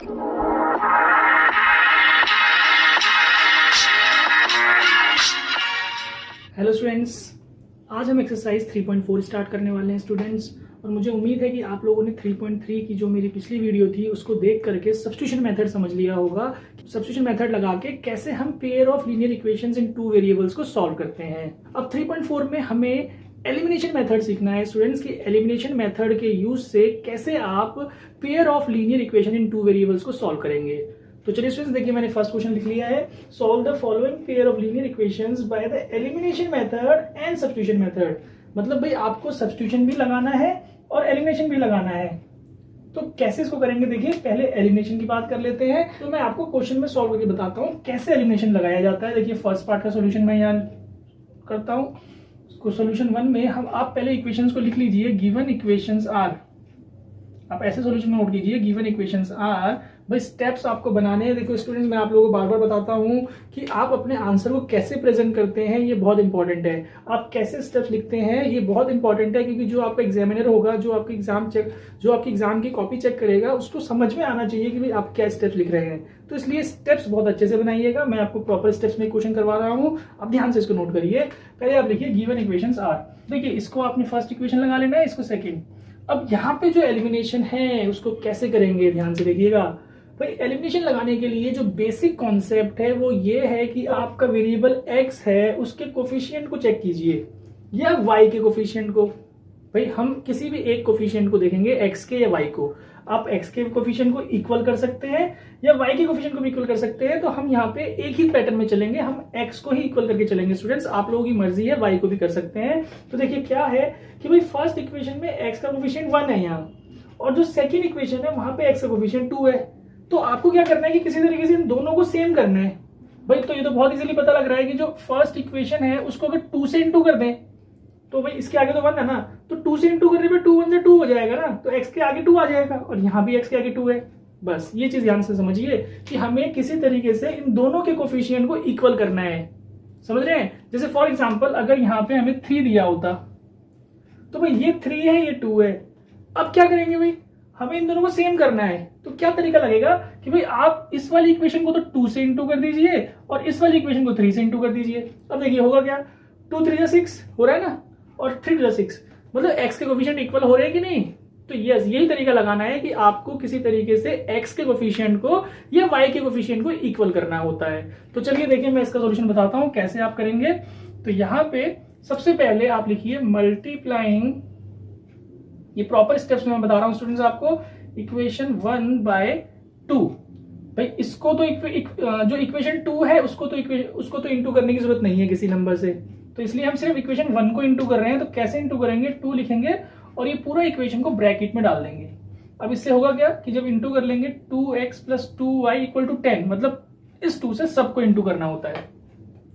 Hello students, आज हम exercise 3.4 start करने वाले हैं स्टूडेंट्स। और मुझे उम्मीद है कि आप लोगों ने 3.3 की जो मेरी पिछली वीडियो थी उसको देख करके सब्स्टिट्यूशन मेथड समझ लिया होगा। सब्स्टिट्यूशन मेथड लगा के कैसे हम pair of linear equations in two variables को सॉल्व करते हैं। अब 3.4 में हमें एलिमिनेशन मेथड सीखना है स्टूडेंट्स की एलिमिनेशन मेथड के यूज से कैसे आप pair of linear equation in two variables को सॉल्व करेंगे। तो चलिए स्टूडेंट्स देखिए, मैंने फर्स्ट क्वेश्चन लिख लिया है, solve the following pair of linear equations by the elimination method and substitution method. मतलब भाई आपको सब्स्टिट्यूशन भी लगाना है और एलिमिनेशन भी लगाना है। तो कैसे इसको करेंगे, देखिए पहले एलिमिनेशन की बात कर लेते हैं। तो मैं आपको क्वेश्चन में सॉल्व करके बताता हूँ कैसे एलिमिनेशन लगाया जाता है। देखिए फर्स्ट पार्ट का सोल्यूशन मैं यहाँ करता हूँ। सोल्यूशन 1 में आप पहले इक्वेशंस को लिख लीजिए, गिवन इक्वेशंस आर। आप ऐसे सॉल्यूशन में नोट कीजिए, गिवन इक्वेशंस आर। भाई स्टेप्स आपको बनाने हैं। देखो स्टूडेंट्स, मैं आप लोगों को बार बार बताता हूं कि आप अपने आंसर को कैसे प्रेजेंट करते हैं, ये बहुत इंपॉर्टेंट है। आप कैसे स्टेप्स लिखते हैं ये बहुत इंपॉर्टेंट है, क्योंकि जो आपका एग्जामिनर होगा, जो आपकी एग्जाम की कॉपी चेक करेगा, उसको समझ में आना चाहिए कि भाई आप क्या स्टेप्स लिख रहे हैं। तो इसलिए स्टेप्स बहुत अच्छे से बनाइएगा। मैं आपको प्रॉपर स्टेप्स में क्वेश्चन करवा रहा हूँ, आप ध्यान से इसको नोट करिए। पहले आप लिखिए गिवन इक्वेशंस आर। देखिए इसको आपने फर्स्ट इक्वेशन लगा लेना है, इसको सेकेंड। अब यहाँ पे जो एलिमिनेशन है उसको कैसे करेंगे, ध्यान से देखिएगा। भाई एलिमिनेशन लगाने के लिए जो बेसिक कॉन्सेप्ट है वो ये है कि आपका वेरिएबल x है, उसके कोफिशिएंट को चेक कीजिए या y के कोफिशिएंट को। भाई हम किसी भी एक कोफिशिएंट को देखेंगे, x के या y को। आप x के कोफिशिएंट को इक्वल कर सकते हैं या y के कोफिशिएंट को भी इक्वल कर सकते हैं। तो हम यहाँ पे एक ही पैटर्न में चलेंगे, हम x को ही इक्वल करके चलेंगे। स्टूडेंट्स आप लोगों की मर्जी है, y को भी कर सकते हैं। तो देखिए क्या है कि भाई फर्स्ट इक्वेशन में x का कोफिशिएंट 1 है यहाँ, और जो सेकेंड इक्वेशन है वहां पे x का कोफिशिएंट 2 है। तो आपको क्या करना है कि किसी तरीके से इन दोनों को सेम करना है। भाई तो ये तो बहुत इजीली पता लग रहा है कि जो फर्स्ट इक्वेशन है उसको अगर 2 से इंटू कर दें तो भाई इसके आगे तो 1 है ना, तो 2 से इंटू करने पे 2 1 से 2 हो जाएगा ना, तो x के आगे 2 आ जाएगा और यहाँ भी x के आगे 2 है। बस ये चीज ध्यान से समझिए कि हमें किसी तरीके से इन दोनों के कोफिशिएंट को इक्वल करना है। समझ रहे हैं? जैसे फॉर एग्जाम्पल अगर यहाँ पे हमें 3 दिया होता तो भाई ये 3 है, ये 2 है। अब क्या करेंगे भाई, हमें इन दोनों को सेम करना है। तो क्या तरीका लगेगा कि भाई आप इस वाली इक्वेशन को तो 2 से इंटू कर दीजिए और इस वाली इक्वेशन को 3 से इंटू कर दीजिए। अब देखिए होगा क्या, 2 3 6 हो रहा है ना, और 3 6, मतलब x के कोफिशिएंट इक्वल हो रहे हैं कि नहीं। तो यस, यही तरीका लगाना है कि आपको किसी तरीके से x के कोफिशिएंट को या y के कोफिशिएंट को इक्वल करना होता है। तो चलिए देखिए मैं इसका सोल्यूशन बताता हूं कैसे आप करेंगे। तो यहाँ पे सबसे पहले आप लिखिए मल्टीप्लाइंग, ये प्रॉपर स्टेप्स में मैं बता रहा हूं स्टूडेंट्स आपको, इक्वेशन 1 बाय 2। भाई इसको तो जो इक्वेशन 2 है उसको तो इंटू करने की जरूरत नहीं है किसी नंबर से, तो इसलिए हम सिर्फ इक्वेशन 1 को इंटू कर रहे हैं। तो कैसे इंटू करेंगे, 2 लिखेंगे और ये पूरा इक्वेशन को ब्रैकेट में डाल देंगे। अब इससे होगा क्या कि जब इंटू कर लेंगे 2x + 2y = 10, मतलब इस 2 से सबको इंटू करना होता है।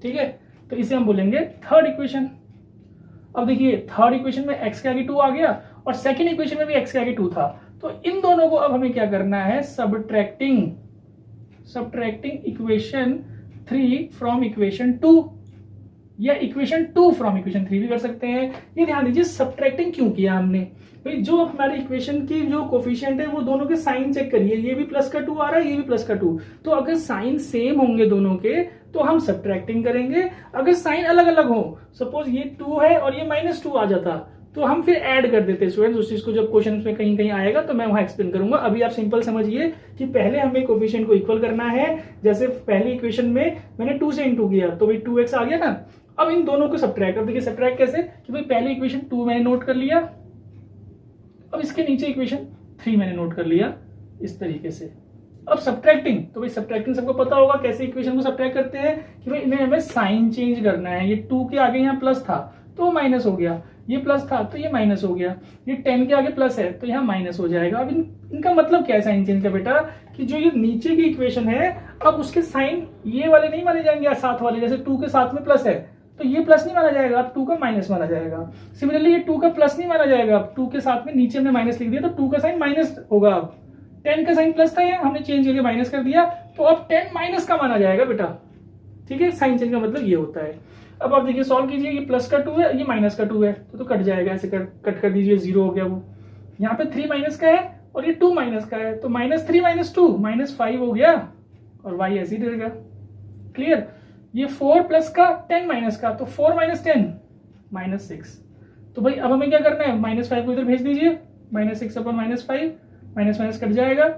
ठीक है, तो इसे हम बोलेंगे थर्ड इक्वेशन। अब देखिए थर्ड इक्वेशन में x के आगे 2 आ गया और सेकेंड इक्वेशन में भी x के आगे 2 था। तो इन दोनों को अब हमें क्या करना है, सब्ट्रैक्टिंग इक्वेशन 3 फ्रॉम इक्वेशन 2 या इक्वेशन 2 फ्रॉम इक्वेशन 3 भी कर सकते हैं। ये ध्यान दीजिए सब्ट्रैक्टिंग क्यों किया हमने। भाई जो हमारे इक्वेशन की जो कोफिशिएंट है वो दोनों के साइन चेक करिए, ये भी प्लस का 2 आ रहा है, ये भी प्लस का 2। तो अगर साइन सेम होंगे दोनों के तो हम सब्ट्रैक्टिंग करेंगे। अगर साइन अलग अलग हो, सपोज ये 2 है और ये -2 आ जाता, तो हम फिर ऐड कर देते स्टूडेंट्स उस चीज को। जब क्वेश्चन में कहीं कहीं आएगा तो मैं वहां एक्सप्लेन करूंगा। अभी आप सिंपल समझिए कि पहले हमें कोफिशिएंट को इक्वल करना है। जैसे पहली इक्वेशन में मैंने 2 से इंटू किया तो भाई 2x आ गया ना। अब इन दोनों को सब्ट्रैक्ट, अब देखिए सब्ट्रैक्ट कैसे कि भाई पहली इक्वेशन 2 मैंने नोट कर लिया, अब इसके नीचे इक्वेशन 3 मैंने नोट कर लिया, इस तरीके से। अब सब्ट्रैक्टिंग, तो भाई सब्ट्रैक्टिंग सबको पता होगा कैसे इक्वेशन को सब्ट्रैक्ट करते हैं कि भाई इन्हें हमें साइन चेंज करना है। ये 2 के आगे यहाँ प्लस था तो माइनस हो गया, ये प्लस था तो ये माइनस हो गया, ये 10 के आगे प्लस है तो यहाँ माइनस हो जाएगा। अब इनका मतलब क्या है साइन चेंज का बेटा, कि जो ये नीचे की इक्वेशन है अब उसके साइन ये वाले नहीं माने जाएंगे, साथ वाले। जैसे 2 के साथ में प्लस है तो ये प्लस नहीं माना जाएगा, अब 2 का माइनस माना जाएगा। सिमिलरली ये 2 का प्लस नहीं माना जाएगा, अब 2 के साथ में नीचे हमने माइनस लिख दिया तो 2 का साइन माइनस होगा। अब 10 का साइन प्लस था, यहाँ हमने चेंज करके माइनस कर दिया तो अब 10 माइनस का माना जाएगा बेटा। ठीक है, साइन चेंज का मतलब ये होता है। अब आप देखिए सॉल्व कीजिए, ये प्लस का 2 है, ये माइनस का 2 है तो कट जाएगा, ऐसे कट कर दीजिए, 0 हो गया वो। यहाँ पे 3 माइनस का है और ये 2 माइनस का है, तो -3 - 2 -5 हो गया और y ऐसे ही रहेगा। क्लियर। ये 4 प्लस का 10 माइनस का, तो 4 - 10 -6। तो भाई अब हमें क्या करना है, -5 को इधर भेज दीजिए, -6 अपन -5 माइनस कट जाएगा।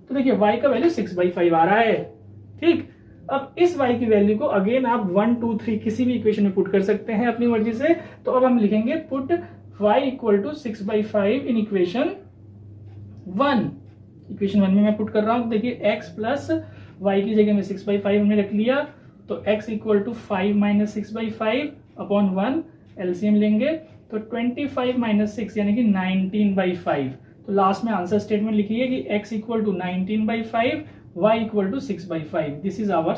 तो देखिए y का वैल्यू 6/5 आ रहा है। ठीक, अब इस y की वैल्यू को अगेन आप 1 2 3 किसी भी इक्वेशन में पुट कर सकते हैं अपनी मर्जी से। तो अब हम लिखेंगे पुट y = 6/5 इन इक्वेशन 1। इक्वेशन 1 में मैं पुट कर रहा हूं। देखिए x प्लस y की जगह में 6/5 हमने रख लिया, तो x = 5 - 6/5 अपॉन 1, एलसीएम लेंगे तो 25 - 6 यानी कि 19/5। तो लास्ट में आंसर स्टेटमेंट लिखिए कि x = 19/5, y = 6/5। This is our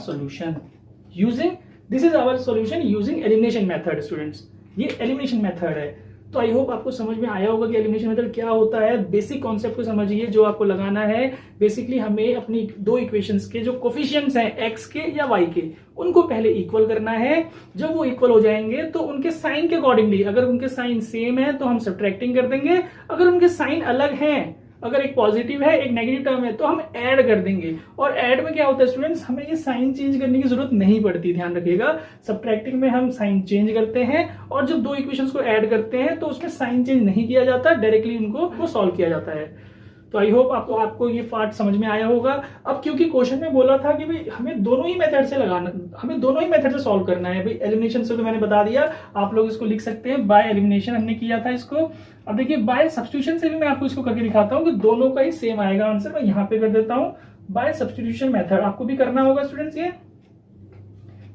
solution using elimination method. Students, ये एलिमिनेशन मेथड है। तो आई होप आपको समझ में आया होगा कि एलिमिनेशन मेथड क्या होता है। बेसिक कॉन्सेप्ट को समझिए जो आपको लगाना है। बेसिकली हमें अपनी दो इक्वेशंस के जो कोफिशिएंट्स हैं x के या y के, उनको पहले इक्वल करना है। जब वो इक्वल हो जाएंगे तो उनके साइन के अकॉर्डिंगली, अगर उनके साइन सेम है तो हम सब्ट्रैक्टिंग कर देंगे, अगर उनके साइन अलग हैं, अगर एक पॉजिटिव है एक नेगेटिव टर्म है, तो हम ऐड कर देंगे। और ऐड में क्या होता है स्टूडेंट्स, हमें ये साइन चेंज करने की जरूरत नहीं पड़ती, ध्यान रखिएगा। सब्ट्रैक्टिंग में हम साइन चेंज करते हैं, और जब दो इक्वेशंस को ऐड करते हैं तो उसमें साइन चेंज नहीं किया जाता, डायरेक्टली उनको सॉल्व किया जाता है। तो आई होप आपको ये पार्ट समझ में आया होगा। अब क्योंकि क्वेश्चन में बोला था कि भाई हमें दोनों ही मेथड से लगाना, हमें दोनों ही मेथड से सॉल्व करना है। भाई एलिमिनेशन से तो मैंने बता दिया, आप लोग इसको लिख सकते हैं, बाय एलिमिनेशन हमने किया था इसको। अब देखिए बाय सब्स्टिट्यूशन से भी मैं आपको इसको करके दिखाता हूँ कि दोनों का ही सेम आएगा आंसर। मैं यहाँ पे कर देता हूँ बाय सब्स्टिट्यूशन मेथड, आपको भी करना होगा स्टूडेंट्स। ये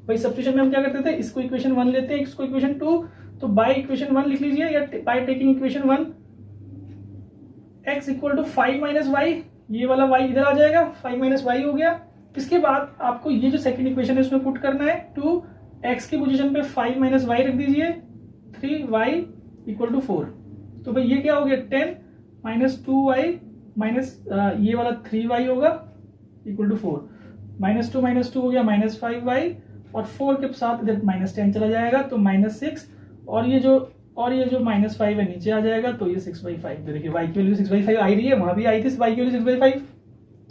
भाई सब्स्टिट्यूशन में हम क्या करते थे, इसको इक्वेशन 1 लेते हैं, इसको इक्वेशन 2, तो बाय इक्वेशन 1 लिख लीजिए, या by taking equation 1 x = 5 - y, ये वाला y इधर आ जाएगा, 5 - y हो गया। इसके बाद आपको ये जो सेकंड इक्वेशन है उसमें पुट करना है 2x की पोजीशन पे 5 - y रख दीजिए, 3y = 4। तो भाई ये क्या हो गया, 10 - 2y माइनस ये वाला 3y होगा = 4, -2 - 2 हो गया -5y, और 4 के साथ इधर -10 चला जाएगा तो -6, और ये जो -5 है नीचे आ जाएगा, तो ये 6/5। देखिए y की वैल्यू 6/5 आ रही है, वहां भी आई थी y की वैल्यू 6/5।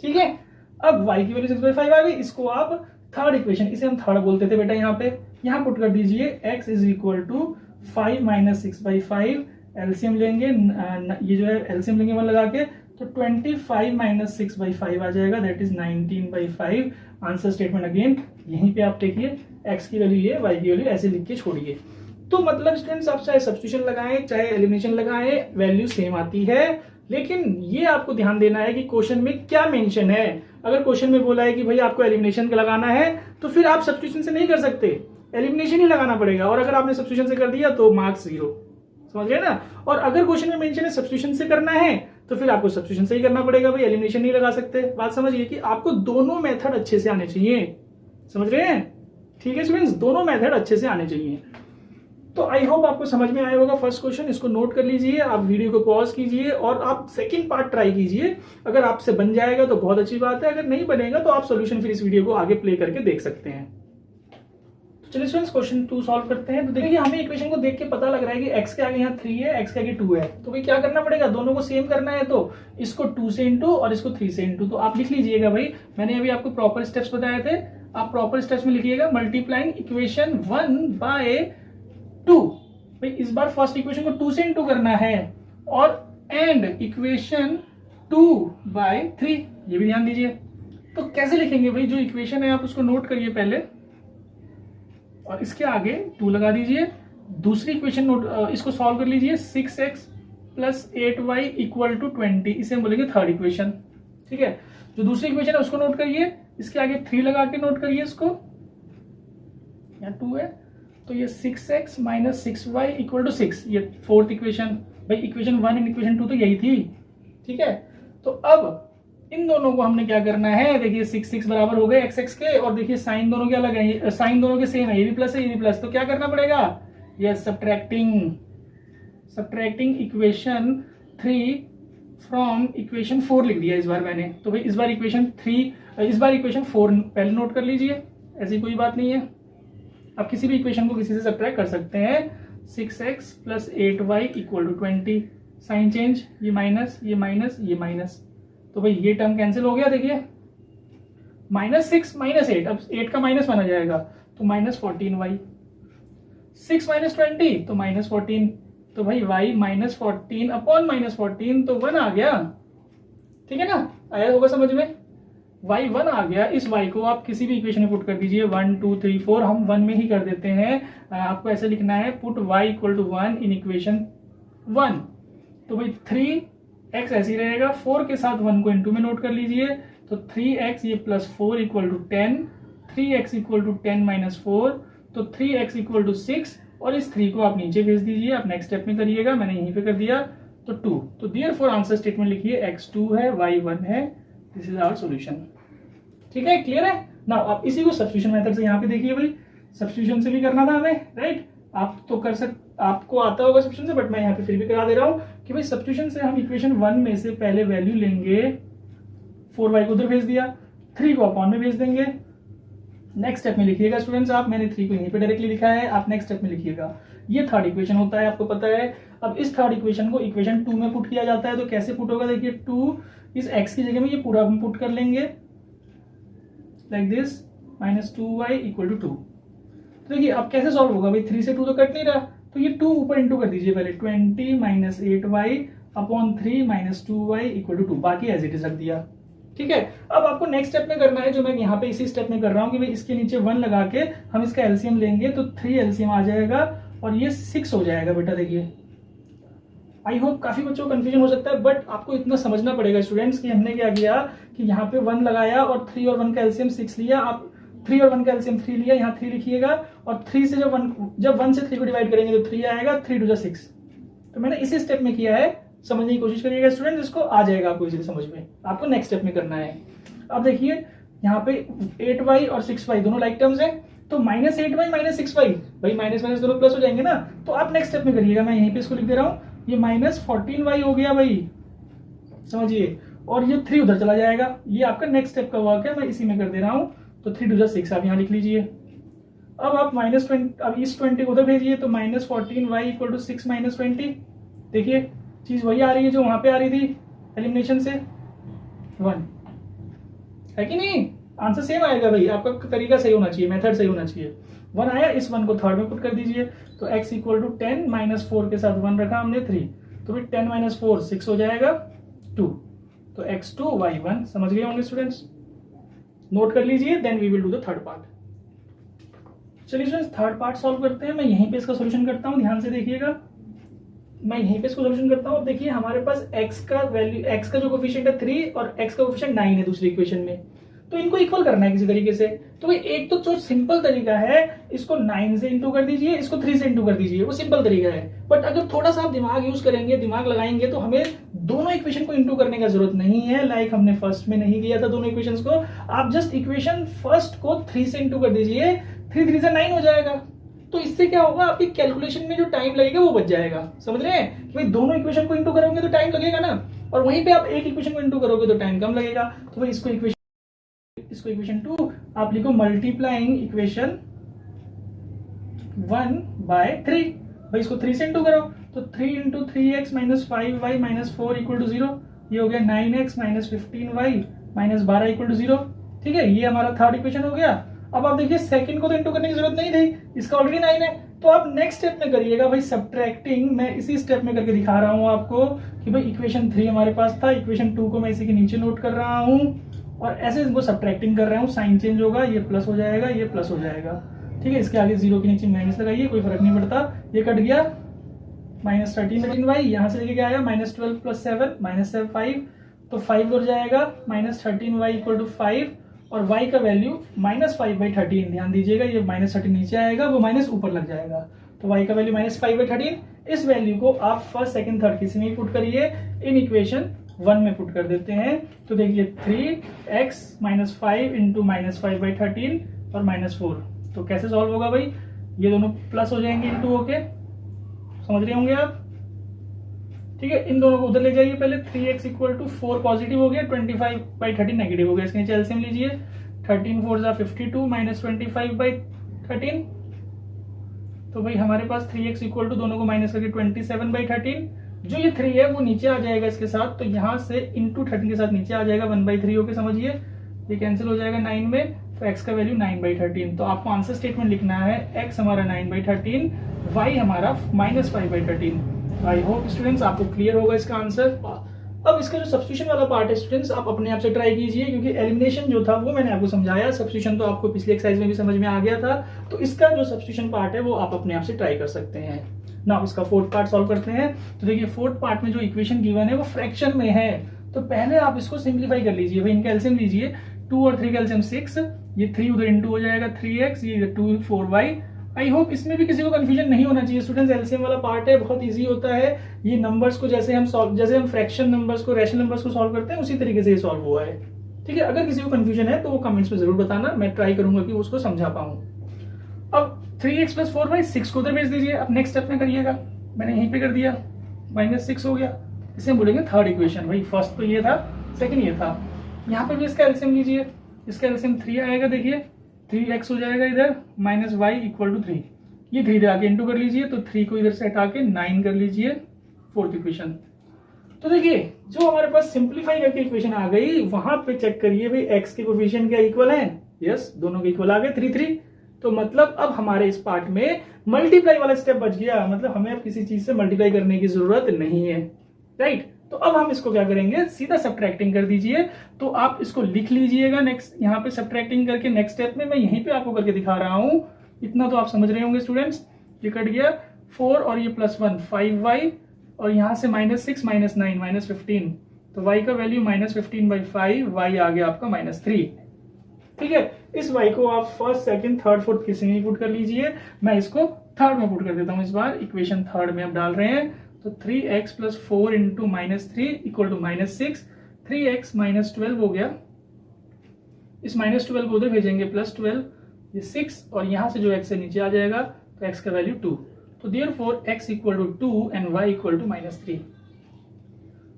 ठीक है, अब y की वैल्यू 6/5 आ गई। इसको आप थर्ड इक्वेशन, इसे हम थर्ड बोलते थे बेटा, यहाँ पुट कर दीजिए x = 5 - 6/5, एलसीएम लेंगे, ये जो है एलसीएम लेंगे 1 लगा के, तो 25 - 6/5 आ जाएगा, that is 19/5। Answer statement again यहीं पे आप देखिए, x की वैल्यू ये, y की वैल्यू ऐसे लिख के छोड़िए। तो मतलब स्टूडेंट्स आप चाहे सब्स्टिट्यूशन लगाएं चाहे एलिमिनेशन लगाएं, वैल्यू सेम आती है। लेकिन ये आपको ध्यान देना है कि क्वेश्चन में क्या मेंशन है। अगर क्वेश्चन में बोला है कि भाई आपको एलिमिनेशन का लगाना है, तो फिर आप सब्स्टिट्यूशन से नहीं कर सकते, एलिमिनेशन ही लगाना पड़ेगा। और अगर आपने सब्स्टिट्यूशन से कर दिया तो मार्क्स 0, समझ गए ना। और अगर क्वेश्चन में मेंशन है सब्स्टिट्यूशन से करना है, तो फिर आपको सब्स्टिट्यूशन से ही करना पड़ेगा, भाई एलिमिनेशन नहीं लगा सकते। बात समझिए कि आपको दोनों मेथड अच्छे से आने चाहिए, समझ रहे हैं। ठीक है स्टूडेंट्स, दोनों मेथड अच्छे से आने चाहिए। तो आई होप आपको समझ में आया होगा फर्स्ट क्वेश्चन। इसको नोट कर लीजिए, आप वीडियो को पॉज कीजिए और आप सेकंड पार्ट ट्राई कीजिए। अगर आपसे बन जाएगा तो बहुत अच्छी बात है, अगर नहीं बनेगा तो आप सॉल्यूशन फिर इस वीडियो को आगे प्ले करके देख सकते हैं। तो चलिए स्टूडेंट्स क्वेश्चन 2 सॉल्व करते हैं। तो देखिए हमें इक्वेशन को देख के पता लग रहा है कि x के आगे यहाँ 3 है, x के आगे 2 है। तो भाई क्या करना पड़ेगा, दोनों को सेम करना है, तो इसको 2 से इंटू और इसको 3 से इंटू। तो आप लिख लीजिएगा, भाई मैंने अभी आपको प्रॉपर स्टेप्स बताए थे, आप प्रॉपर स्टेप्स में लिखिएगा। मल्टीप्लाइंग इक्वेशन 1 बाय 2, भाई इस बार फर्स्ट इक्वेशन को 2 से इंटू करना है, और एंड इक्वेशन 2 बाय 3, ये भी ध्यान दीजिए। तो कैसे लिखेंगे भाई, जो इक्वेशन है आप उसको नोट करिए पहले, और इसके आगे 2 लगा दीजिए। दूसरी इक्वेशन नोट, इसको सॉल्व कर लीजिए, 6x + 8y = 20, इसे हम बोलेंगे थर्ड इक्वेशन। ठीक है, जो दूसरी इक्वेशन है उसको नोट करिए, इसके आगे 3 लगा के नोट करिए इसको, यहाँ 2 है, तो ये 6x - 6y = 6, ये फोर्थ इक्वेशन। भाई इक्वेशन 1 एंड इक्वेशन 2 तो यही थी। ठीक है, तो अब इन दोनों को हमने क्या करना है, देखिए 6 बराबर हो गए x के, और देखिए साइन दोनों के अलग है, साइन दोनों के सेम है, ये भी प्लस है ये भी प्लस। तो क्या करना पड़ेगा, ये सब्ट्रैक्टिंग इक्वेशन 3 फ्रॉम इक्वेशन 4 लिख दिया इस बार मैंने। तो भाई इस बार इक्वेशन 4 पहले नोट कर लीजिए, ऐसी कोई बात नहीं है। आप किसी भी इक्वेशन को किसी से सब्ट्रैक्ट कर सकते हैं। 6x + 8y = 20, साइन चेंज, ये माइनस, ये माइनस, ये माइनस, तो भाई ये टर्म कैंसिल हो गया। देखिए -6 -8, अब 8 का माइनस माना जाएगा तो -14y, 6 -20 तो -14, तो भाई y -14 अपॉन -14 तो 1 आ गया। ठीक है ना, आया होगा समझ में, y 1 आ गया। इस y को आप किसी भी इक्वेशन में पुट कर दीजिए, 1 2 3 4, हम 1 में ही कर देते हैं। आपको ऐसे लिखना है, put y equal to 1 in equation 1, तो भाई 3x ऐसे ही रहेगा, 4 के साथ 1 को इनटू में नोट कर लीजिए, तो 3x ये +4 equal to 10, 3x equal to 10 minus 4, तो 3x इक्वल टू 6, और इस 3 को आप नीचे भेज दीजिए, आप नेक्स्ट स्टेप में करिएगा, मैंने यहीं पे कर दिया, तो 2, तो देयरफॉर आंसर स्टेटमेंट लिखिए x 2 है y 1 है, दिस इज आवर सॉल्यूशन। ठीक है, क्लियर है ना। आप इसी को सब्स्टिट्यूशन मेथड से यहाँ पे देखिए भाई, सब्स्टिट्यूशन से भी करना था हमें, राइट। आप तो आपको आता होगा सब्स्टिट्यूशन से, बट मैं यहाँ पे फिर भी करा दे रहा हूँ कि भाई सब्स्टिट्यूशन से हम इक्वेशन 1 में से पहले वैल्यू लेंगे, 4y को उधर भेज दिया, 3 को अपॉन में भेज देंगे। नेक्स्ट स्टेप में लिखिएगा स्टूडेंट्स आप, मैंने 3 को यहीं पे डायरेक्टली लिखा है, आप नेक्स्ट स्टेप में लिखिएगा। ये थर्ड इक्वेशन होता है, आपको पता है। अब इस थर्ड इक्वेशन को इक्वेशन 2 में पुट किया जाता है, तो कैसे पुट होगा देखिए, 2 इस x की जगह में ये पूरा हम पुट कर लेंगे like this, -2y equal to 2। तो देखिए अब कैसे सॉल्व होगा भाई, 3 से 2 तो कट नहीं रहा, तो ये 2 ऊपर इंटू कर दीजिए पहले, 20 -8y upon 3 -2y equal to 2, बाकी एज इट इज रख दिया। ठीक है, अब आपको नेक्स्ट स्टेप में करना है, जो मैं यहाँ पे इसी स्टेप में कर रहा हूँ कि भाई इसके नीचे 1 लगा के हम इसका एलसीएम लेंगे, तो 3 एलसीएम आ जाएगा और ये 6 हो जाएगा बेटा। देखिए आई होप काफी बच्चों को कंफ्यूजन हो सकता है, बट आपको इतना समझना पड़ेगा स्टूडेंट्स कि हमने क्या किया कि यहाँ पे 1 लगाया और 3 और 1 का एलसीएम 6 लिया। आप 3 और 1 का एलसीएम 3 लिया, यहाँ 3 लिखिएगा, और 3 से जब 1 से 3 को डिवाइड करेंगे तो 3 आएगा, 3 2 6। तो मैंने इसी स्टेप में किया है, समझने की कोशिश करिएगा स्टूडेंट, इसको आ जाएगा आपको इजीली समझ में। आपको नेक्स्ट स्टेप में करना है। अब देखिए यहाँ पे 8y और 6y दोनों लाइक टर्म्स हैं, तो -8y -6y, भाई माइनस माइनस दोनों प्लस हो जाएंगे ना, तो आप नेक्स्ट स्टेप में करिएगा। मैं यहीं पे इसको लिख दे रहा हूँ, ये -14y हो गया भाई, समझिए, और ये 3 उधर चला जाएगा। ये आपका नेक्स्ट स्टेप का वर्क है, मैं इसी में कर दे रहा हूँ, तो 3 2 6 आप यहाँ लिख लीजिए। अब आप -20, अब इस 20 को उधर भेजिए, तो -14y इक्वल टू 6 -20। देखिए चीज वही आ रही है जो वहां पे आ रही थी एलिमिनेशन से, 1 है कि नहीं, आंसर सेम आएगा भाई। आपका तरीका सही होना चाहिए, मेथड सही होना चाहिए। 1 आया, इस 1 को थर्ड में पुट कर दीजिए, तो x इक्वल टू 10 -4 के साथ 1 रखा हमने 3, तो फिर 10 - 4 6 हो जाएगा 2, तो x2 y1। समझ गए होंगे स्टूडेंट्स, नोट कर लीजिए, then we will do the third part. चलिए स्टूडेंट्स थर्ड पार्ट सॉल्व करते हैं। मैं यहीं पे इसका सॉल्यूशन करता हूँ, ध्यान से देखिएगा, मैं यहीं पे इसको सॉल्यूशन करता हूँ। देखिए हमारे पास x का वैल्यू, x का जो कोफिशिएंट है 3 और x का कोफिशिएंट 9 है दूसरी इक्वेशन में, तो इनको इक्वल करना है किसी तरीके से। तो भाई एक तो जो सिंपल तरीका है, इसको 9 से इंटू कर दीजिए, इसको 3 से इंटू कर दीजिए, वो सिंपल तरीका है। बट अगर थोड़ा सा आप दिमाग यूज करेंगे, दिमाग लगाएंगे, तो हमें दोनों इक्वेशन को इंटू करने का जरूरत नहीं है, लाइक हमने फर्स्ट में नहीं किया था दोनों इक्वेशंस को। आप जस्ट इक्वेशन फर्स्ट को 3 से इंटू कर दीजिए, 3 3 से 9 हो जाएगा। तो इससे क्या होगा, आपकी कैलकुलेशन में जो टाइम लगेगा वो बच जाएगा। समझ रहे हैं कि भाई दोनों इक्वेशन को इंटू करोगे तो टाइम लगेगा ना, और वहीं पे आप एक इक्वेशन को इंटू करोगे तो टाइम कम लगेगा। तो भाई इसको इक्वेशन 2 आप लिखो, मल्टीप्लाइंग इक्वेशन 1 by 3। भाई इसको 3 से इंटू करो, तो 3 × 3x - 5y - 4 = 0, ये हो गया 9x - 15y - 12 = 0। ठीक है, ये हमारा थर्ड इक्वेशन हो गया। अब आप देखिए सेकंड को तो इंटू करने की जरूरत नहीं थी, इसका ऑलरेडी 9 है, तो आप नेक्स्ट स्टेप में करिएगा भाई सब्ट्रैक्टिंग। मैं इसी स्टेप में करके दिखा रहा हूं आपको कि भाई इक्वेशन 3 हमारे पास था, इक्वेशन 2 को मैं इसी के नीचे नोट कर रहा हूं और ऐसे इनको सब्ट्रैक्टिंग कर रहा हूं। साइन चेंज होगा, ये प्लस हो जाएगा, ये प्लस हो जाएगा। ठीक है, इसके आगे 0 के नीचे माइनस लगाइए, कोई फर्क नहीं पड़ता, ये कट गया। -13y यहाँ से लेके क्या आया, -12 + 7 -7 5, तो 5 उधर जाएगा, -13y = 5 और y का वैल्यू -5/13। ध्यान दीजिएगा, ये -13 नीचे आएगा, वो माइनस ऊपर लग जाएगा, तो y का वैल्यू -5/13। इस वैल्यू को आप फर्स्ट सेकंड थर्ड किसी में पुट करिए, इन इक्वेशन 1 में पुट कर देते हैं। तो देखिए 3x - 5 × -5/13 और -4, तो कैसे सॉल्व होगा भाई, ये दोनों प्लस हो जाएंगे इंटू होके, समझ रहे होंगे आप। ठीक है, इन दोनों को उधर ले जाइए पहले। 3x = 4 पॉजिटिव हो गया, 25/13 नेगेटिव हो गया, इसके नीचे एलसीएम लीजिए, 13 4 = 52 -25/13। तो भाई हमारे पास 3x = दोनों को माइनस करके 27/13, जो ये 3 है वो नीचे आ जाएगा इसके साथ, तो यहाँ से इंटू 13 के साथ नीचे आ जाएगा 1/3 होके, समझिए ये कैंसिल हो जाएगा 9 में, तो x का वैल्यू 9/13। तो आपको आंसर स्टेटमेंट लिखना है x हमारा 9/13, y हमारा -5/13। आई होप स्टूडेंट्स आपको क्लियर होगा इसका आंसर। अब इसका जो सब्स्टिट्यूशन वाला पार्ट है स्टूडेंट्स, आप अपने आप से ट्राई कीजिए, क्योंकि एलिमिनेशन जो था वो मैंने आपको समझाया, सब्स्टिट्यूशन तो आपको पिछली एक्सरसाइज में भी समझ में आ गया था। तो इसका जो सब्स्टिट्यूशन पार्ट है वो आप अपने आप से ट्राई कर सकते हैं। ना इसका फोर्थ पार्ट सॉल्व करते हैं। तो देखिए फोर्थ पार्ट में जो इक्वेशन गिवन है वो फ्रैक्शन में है, तो पहले आप इसको सिंप्लीफाई कर लीजिए। भाई इनका एलसीएम लीजिए, 2 और 3 का एलसीएम 6, ये 3 उधर इंटू हो जाएगा 3x, ये 2 4y। आई होप इसमें भी किसी को कंफ्यूजन नहीं होना चाहिए स्टूडेंट्स। एलसीएम वाला पार्ट है, बहुत इजी होता है। ये नंबर्स को जैसे हम फ्रैक्शन नंबर्स को, रैशनल नंबर्स को सॉल्व करते हैं उसी तरीके से ये सॉल्व हुआ है। ठीक है, अगर किसी को कंफ्यूजन है तो वो कमेंट्स में जरूर बताना, मैं ट्राई करूंगा कि उसको समझा पाऊं। अब 3x + 4y, 6 को उधर भेज दीजिए। अब नेक्स्ट स्टेप में करिएगा, मैंने यहीं पे कर दिया, -6 हो गया। इसे हम बोलेंगे थर्ड इक्वेशन। भाई फर्स्ट तो ये था, सेकंड ये था। यहाँ पे भी इसका एलसीएम लीजिए, इसका एलसीएम 3 आएगा। देखिए 3x हो जाएगा इधर, -y = 3, ये 3 इधर आके इंटू कर लीजिए, तो 3 को इधर से हटा के 9 कर लीजिए, फोर्थ इक्वेशन। तो देखिए जो हमारे पास सिंप्लीफाई करके इक्वेशन आ गई, वहां पे चेक करिए भाई x के कोफिशिएंट क्या इक्वल है। यस, दोनों के इक्वल आ गए 3 3। तो मतलब अब हमारे इस पार्ट में मल्टीप्लाई वाला स्टेप बच गया, मतलब हमें अब किसी चीज से मल्टीप्लाई करने की जरूरत नहीं है, राइट। तो अब हम इसको क्या करेंगे, सीधा सब्ट्रैक्टिंग कर दीजिए। तो आप इसको लिख लीजिएगा नेक्स्ट, यहाँ पे सब्ट्रैक्टिंग करके नेक्स्ट स्टेप में मैं यहीं पे आपको करके दिखा रहा हूं। इतना तो आप समझ रहे होंगे स्टूडेंट्स। ये कट गया 4 और ये +1 5y, और यहाँ से -6 -9 -15, तो y का वैल्यू -15/5, y आ गया आपका -3। ठीक है, इस y को आप फर्स्ट सेकंड थर्ड फोर्थ किसी में पुट कर लीजिए। मैं इसको थर्ड में पुट कर देता हूं इस बार, इक्वेशन थर्ड में अब डाल रहे हैं। तो 3x + 4 × -3 = -6, 3x -12 हो गया। इस -12 को उधर भेजेंगे, +12, ये 6, और यहां से जो x से नीचे आ जाएगा तो x का वैल्यू 2। तो देयरफॉर x = 2 एंड y = -3।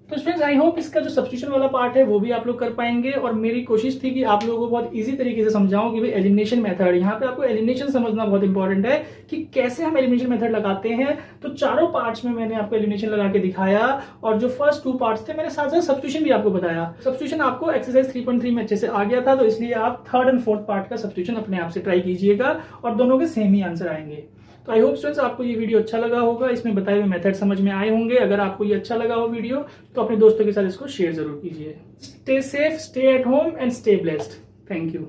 तो स्टूडेंट्स आई होप इसका जो सब्स्टिट्यूशन वाला पार्ट है वो भी आप लोग कर पाएंगे, और मेरी कोशिश थी कि आप लोगों को बहुत इजी तरीके से समझाऊं कि भाई एलिमिनेशन मेथड, यहाँ पे आपको एलिमिनेशन समझना बहुत इंपॉर्टेंट है कि कैसे हम एलिमिनेशन मेथड लगाते हैं। तो चारों पार्ट्स में मैंने आपको एलिमिनेशन लगा के दिखाया, और जो फर्स्ट 2 पार्ट्स थे मैंने साथ साथ सब्स्टिट्यूशन भी आपको बताया। सब्स्टिट्यूशन आपको एक्सरसाइज 3.3 में अच्छे से आ गया था, तो इसलिए आप थर्ड एंड फोर्थ पार्ट का सब्स्टिट्यूशन अपने आप से ट्राई कीजिएगा, और दोनों के सेम ही आंसर आएंगे। तो आई होप स्टूडेंट्स आपको ये वीडियो अच्छा लगा होगा, इसमें बताए हुए मेथड समझ में आए होंगे। अगर आपको ये अच्छा लगा हो वीडियो तो अपने दोस्तों के साथ इसको शेयर जरूर कीजिए। Stay safe, stay at home and stay blessed. Thank you.